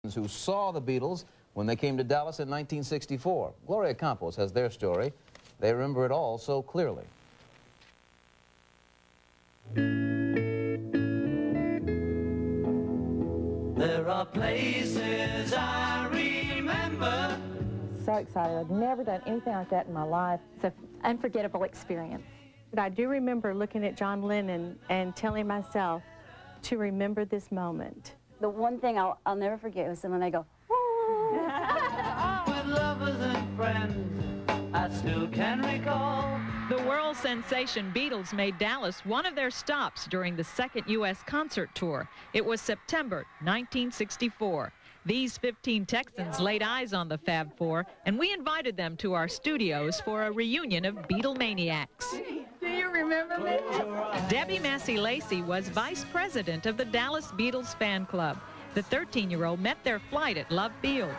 who saw the Beatles when they came to Dallas in 1964. Gloria Campos has their story. They remember it all so clearly. There are places I remember. So excited. I've never done anything like that in my life. It's an unforgettable experience. But I do remember looking at John Lennon and telling myself to remember this moment. The one thing I'll never forget was when they go, With lovers and friends, I still can recall. The world sensation Beatles made Dallas one of their stops during the second U.S. concert tour. It was September 1964. These 15 Texans laid eyes on the Fab Four, and we invited them to our studios for a reunion of Beatlemaniacs. Do you remember me? Debbie Massey Lacey was vice president of the Dallas Beatles fan club. The 13-year-old met their flight at Love Field.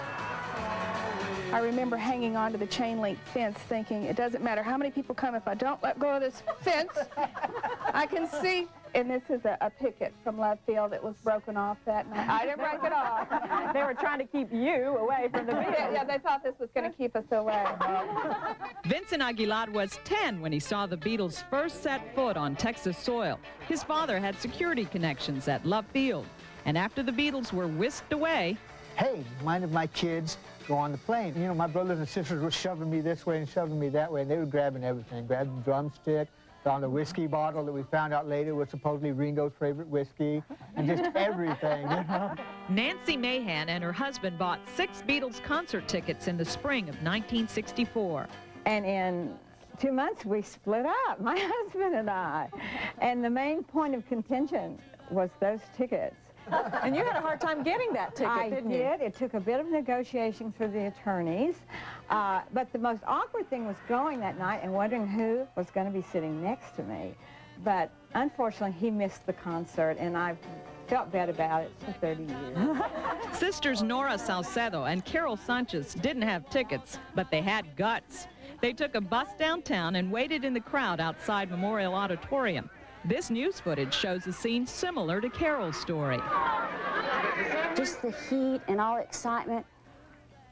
I remember hanging onto the chain link fence thinking, it doesn't matter how many people come, if I don't let go of this fence, I can see. And this is a picket from Love Field that was broken off that night. I didn't break it off. They were trying to keep you away from the Beatles. Yeah, they thought this was going to keep us away. Vincent Aguilar was 10 when he saw the Beatles first set foot on Texas soil. His father had security connections at Love Field. And after the Beatles were whisked away, hey, mind if my kids go on the plane? You know, my brothers and sisters were shoving me this way and shoving me that way, and they were grabbing everything, grabbing the drumstick, found a whiskey bottle that we found out later was supposedly Ringo's favorite whiskey, and just everything, you know. Nancy Mahan and her husband bought 6 Beatles concert tickets in the spring of 1964. And in 2 months, we split up, my husband and I. And the main point of contention was those tickets. And you had a hard time getting that ticket, didn't you? I did. It took a bit of negotiation through the attorneys. But the most awkward thing was going that night and wondering who was going to be sitting next to me. But unfortunately, he missed the concert, and I've felt bad about it for 30 years. Sisters Nora Salcedo and Carol Sanchez didn't have tickets, but they had guts. They took a bus downtown and waited in the crowd outside Memorial Auditorium. This news footage shows a scene similar to Carol's story. just the heat and all the excitement.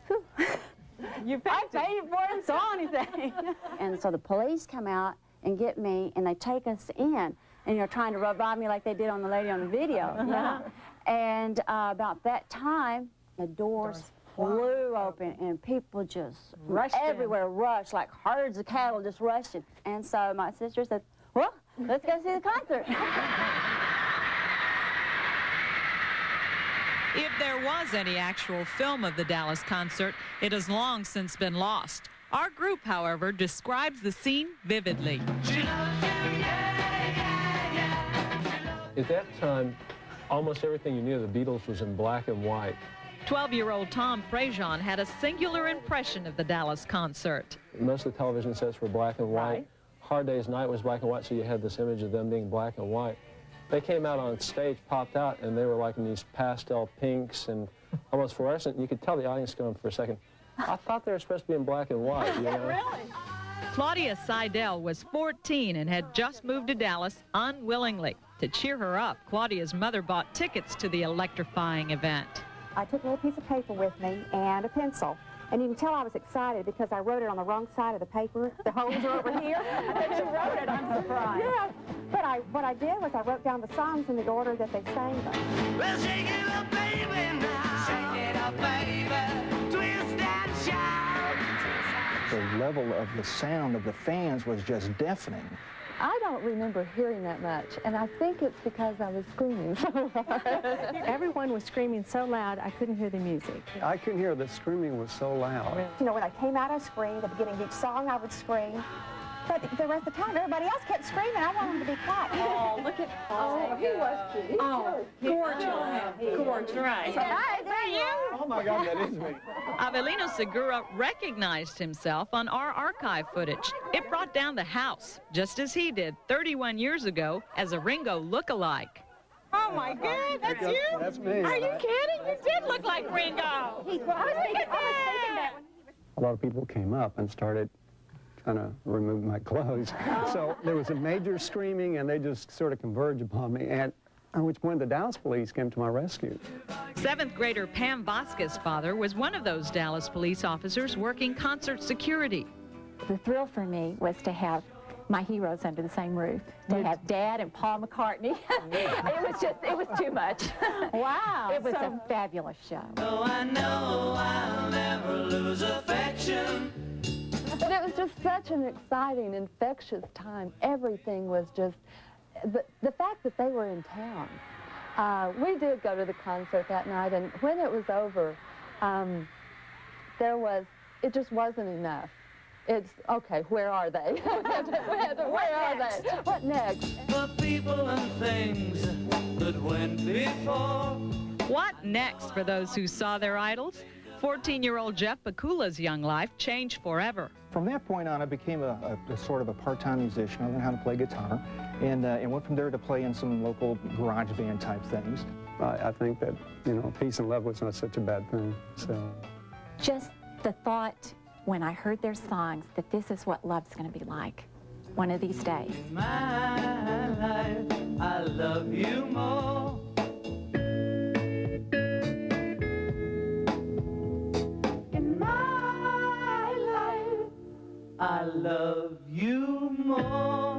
Whew. I paid for it and saw anything. And so the police come out and get me, and they take us in, and you're trying to rob me like they did on the lady on the video. Yeah. And about that time, the doors flew open, and people just rushed everywhere, rushed like herds of cattle just rushing. And so my sister said, well, let's go see the concert. If there was any actual film of the Dallas concert, it has long since been lost. Our group, however, describes the scene vividly. At that time, almost everything you knew of the Beatles was in black and white. 12-year-old Tom Frazion had a singular impression of the Dallas concert. Most of the television sets were black and white. Right. Hard Day's Night was black and white, so you had this image of them being black and white. They came out on stage, popped out, and they were like in these pastel pinks and almost fluorescent. You could tell the audience going for a second, I thought they were supposed to be in black and white, you know? Really? Claudia Seidel was 14 and had just moved to Dallas unwillingly. To cheer her up, Claudia's mother bought tickets to the electrifying event. I took a little piece of paper with me and a pencil. And you can tell I was excited because I wrote it on the wrong side of the paper. The holes are over here. But you wrote it, I'm surprised. Yeah. But what I did was I wrote down the songs in the order that they sang them. Well, shake it up, baby, now. Shake it up, baby. Twist and shout. The level of the sound of the fans was just deafening. I don't remember hearing that much, and I think it's because I was screaming so hard. Everyone was screaming so loud, I couldn't hear the music. I couldn't hear. The screaming was so loud. You know, when I came out, I screamed. At the beginning of each song, I would scream. But the rest of the time, everybody else kept screaming. I wanted them to be quiet. Oh, look at... Oh, he was cute. Oh, gorgeous. Gorgeous. Right. Hi, is that you? Oh, my God, that is me. Avelino Segura recognized himself on our archive footage. It brought down the house, just as he did 31 years ago as a Ringo look-alike. Oh, my God, that's you? That's me. Are you kidding? You did look like Ringo. I was thinking that. A lot of people came up and started trying to remove my clothes. So there was a major screaming, and they just sort of converged upon me. And at which point the Dallas police came to my rescue. 7th grader Pam Vasquez's father was one of those Dallas police officers working concert security. The thrill for me was to have my heroes under the same roof, to have Dad and Paul McCartney. It was too much. Wow. It was a fabulous show. Oh, I know I'll never lose affection. But it was just such an exciting, infectious time. Everything was just, the fact that they were in town. We did go to the concert that night, and when it was over, it just wasn't enough. It's, okay, where are they? Where are they? What next? The people and things that went before. What next for those who saw their idols? 14-year-old Jeff Bakula's young life changed forever. From that point on, I became a sort of a part-time musician. I learned how to play guitar, and went from there to play in some local garage band type things. I think that, you know, peace and love was not such a bad thing, so. Just the thought when I heard their songs that this is what love's going to be like one of these days. My life, I love you more. In my life, I love you more.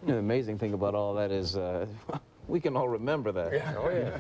You know, the amazing thing about all that is we can all remember that. Yeah. Oh, yeah.